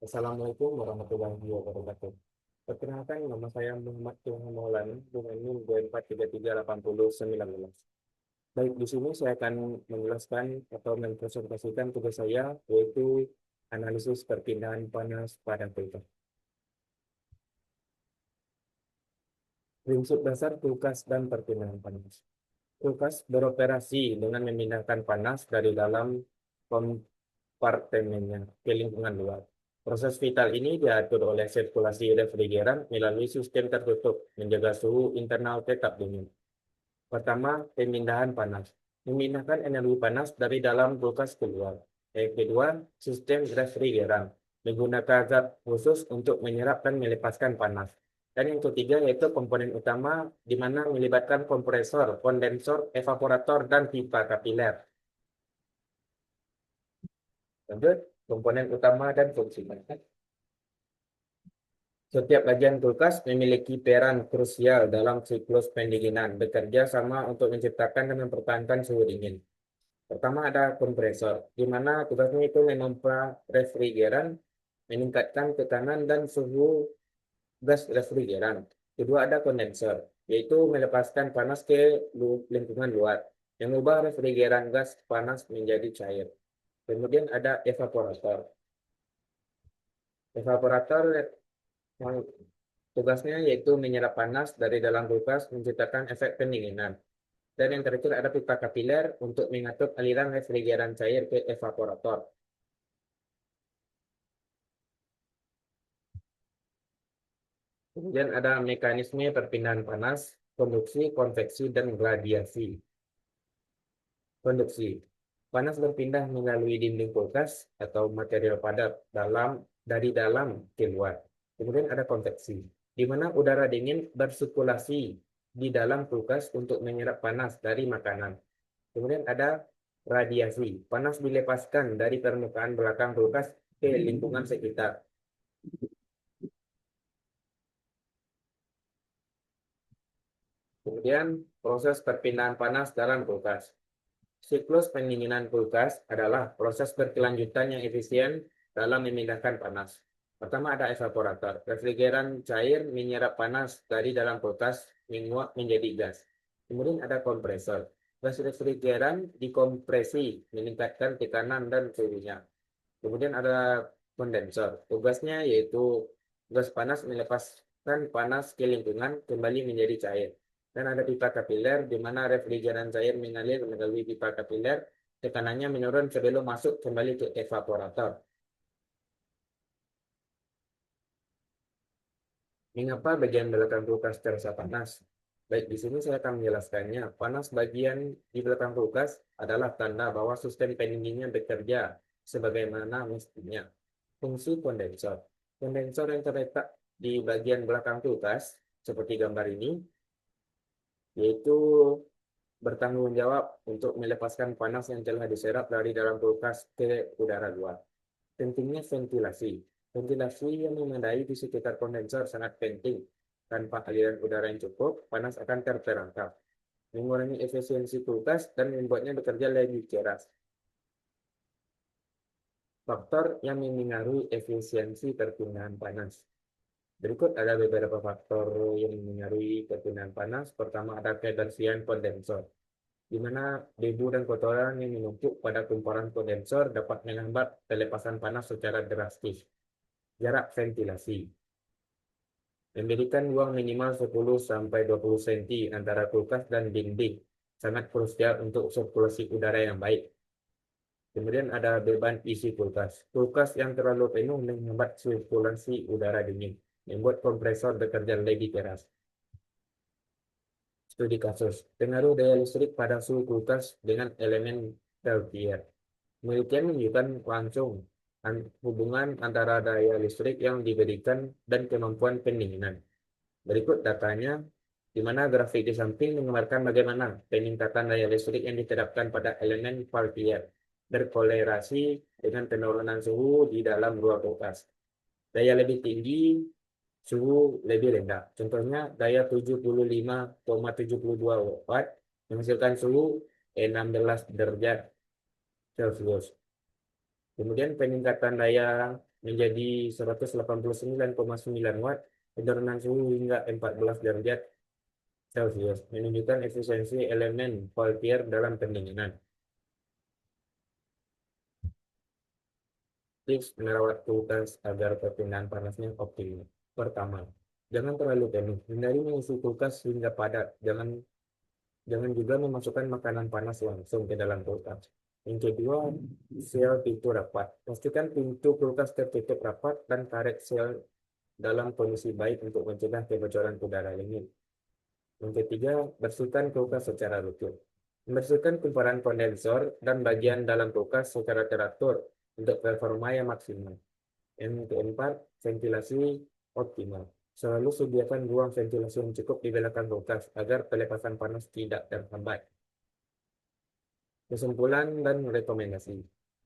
Assalamualaikum warahmatullahi wabarakatuh. Perkenalkan, nama saya Muhammad Tuhan Maulana dengan NIM 2433819. Baik, di sini saya akan menjelaskan atau mempresentasikan tugas saya, yaitu analisis perpindahan panas pada kulkas. Prinsip dasar kulkas dan perpindahan panas. Kulkas beroperasi dengan memindahkan panas dari dalam kompartemennya ke lingkungan luar. Proses vital ini diatur oleh sirkulasi refrigeran melalui sistem tertutup, menjaga suhu internal tetap dingin. Pertama, pemindahan panas. Memindahkan energi panas dari dalam kulkas keluar. Yang kedua, sistem refrigeran. Menggunakan zat khusus untuk menyerap dan melepaskan panas. Dan yang ketiga yaitu komponen utama di mana melibatkan kompresor, kondensor, evaporator, dan pipa kapiler. Lanjut, komponen utama dan fungsi. Setiap bagian kulkas memiliki peran krusial dalam siklus pendinginan, bekerja sama untuk menciptakan dan mempertahankan suhu dingin. Pertama ada kompresor, di mana tugasnya itu memompa refrigeran, meningkatkan tekanan dan suhu gas refrigeran. Kedua ada kondensor, yaitu melepaskan panas ke lingkungan luar, mengubah refrigeran gas panas menjadi cair. Kemudian ada evaporator. Evaporator yang tugasnya yaitu menyerap panas dari dalam kulkas menciptakan efek pendinginan. Dan yang terakhir ada pipa kapiler untuk mengatur aliran refrigeran cair ke evaporator. Kemudian ada mekanisme perpindahan panas, konduksi, konveksi, dan radiasi. Konduksi. Panas berpindah melalui dinding kulkas atau material padat dari dalam ke luar. Kemudian ada konveksi, di mana udara dingin bersirkulasi di dalam kulkas untuk menyerap panas dari makanan. Kemudian ada radiasi, panas dilepaskan dari permukaan belakang kulkas ke lingkungan sekitar. Kemudian proses perpindahan panas dalam kulkas. Siklus pendinginan kulkas adalah proses berkelanjutan yang efisien dalam memindahkan panas. Pertama ada evaporator. Refrigeran cair menyerap panas dari dalam kulkas menguap menjadi gas. Kemudian ada kompresor. Gas refrigeran dikompresi meningkatkan tekanan dan suhunya. Kemudian ada kondensor. Tugasnya yaitu gas panas melepaskan panas ke lingkungan kembali menjadi cair. Dan ada pipa kapiler di mana refrigeran cair mengalir melalui pipa kapiler, tekanannya menurun sebelum masuk kembali ke evaporator. Mengapa bagian belakang kulkas terasa panas? Baik, di sini saya akan menjelaskannya. Panas bagian di belakang kulkas adalah tanda bahwa sistem pendinginnya bekerja sebagaimana mestinya. Fungsi kondensor. Kondensor yang terletak di bagian belakang kulkas, seperti gambar ini, yaitu bertanggung jawab untuk melepaskan panas yang telah diserap dari dalam kulkas ke udara luar. Pentingnya ventilasi. Ventilasi yang memadai di sekitar kondensor sangat penting. Tanpa aliran udara yang cukup, panas akan terperangkap, mengurangi efisiensi kulkas dan membuatnya bekerja lebih keras. Faktor yang memengaruhi efisiensi perpindahan panas. Berikut ada beberapa faktor yang memengaruhi perpindahan panas. Pertama ada kebersihan kondensor, di mana debu dan kotoran yang menumpuk pada kumparan kondensor dapat menghambat pelepasan panas secara drastis. Jarak ventilasi. Memberikan ruang minimal 10-20 cm antara kulkas dan dinding. Sangat krusial untuk sirkulasi udara yang baik. Kemudian ada beban isi kulkas. Kulkas yang terlalu penuh menghambat sirkulasi udara dingin, membuat kompresor bekerja lebih keras. Studi kasus. Pengaruh daya listrik pada suhu kulkas dengan elemen Peltier. Penelitian menunjukkan langsung hubungan antara daya listrik yang diberikan dan kemampuan pendinginan. Berikut datanya, di mana grafik di samping menggambarkan bagaimana peningkatan daya listrik yang diterapkan pada elemen Peltier berkolerasi dengan penurunan suhu di dalam ruang kulkas. Daya lebih tinggi, suhu lebih rendah. Contohnya daya 75,72 watt menghasilkan suhu 16 derajat Celcius. Kemudian peningkatan daya menjadi 189,9 watt, penurunan suhu hingga 14 derajat Celcius, menunjukkan efisiensi elemen Peltier dalam pendinginan. Tips merawat kulkas agar perpindahan panasnya optimal. Pertama, jangan terlalu penuh. Hindari mengisi kulkas hingga padat. Jangan juga memasukkan makanan panas langsung ke dalam kulkas. Yang kedua, seal pintu rapat. Pastikan pintu kulkas tertutup rapat dan karet seal dalam kondisi baik untuk mencegah kebocoran udara dingin. Yang ketiga, bersihkan kulkas secara rutin. Membersihkan kumparan kondensor dan bagian dalam kulkas secara teratur untuk performa yang maksimal. Yang keempat, ventilasi optimal. Selalu sediakan ruang ventilasi yang cukup di belakang kulkas agar pelepasan panas tidak terhambat. Kesimpulan dan rekomendasi.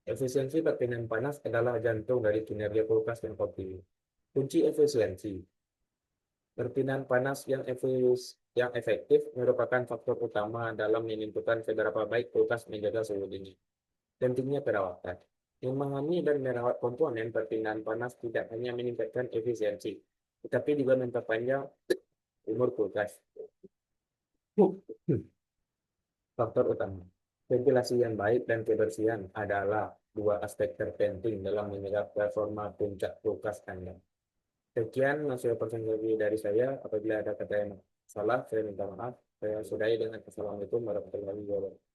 Efisiensi perpindahan panas adalah jantung dari kinerja kulkas yang optimal. Kunci efisiensi. Perpindahan panas yang efektif merupakan faktor utama dalam menentukan seberapa baik kulkas menjaga suhu dingin. Pentingnya perawatan. Memahami dan merawat komponen perpindahan panas tidak hanya meningkatkan efisiensi, tetapi juga memperpanjang umur kulkas. Faktor utama. Ventilasi yang baik dan kebersihan adalah dua aspek terpenting dalam menjaga performa puncak kulkas Anda. Sekian hasil presentasi dari saya. Apabila ada kata yang salah, saya minta maaf. Saya sudahi dengan Assalamualaikum warahmatullahi wabarakatuh.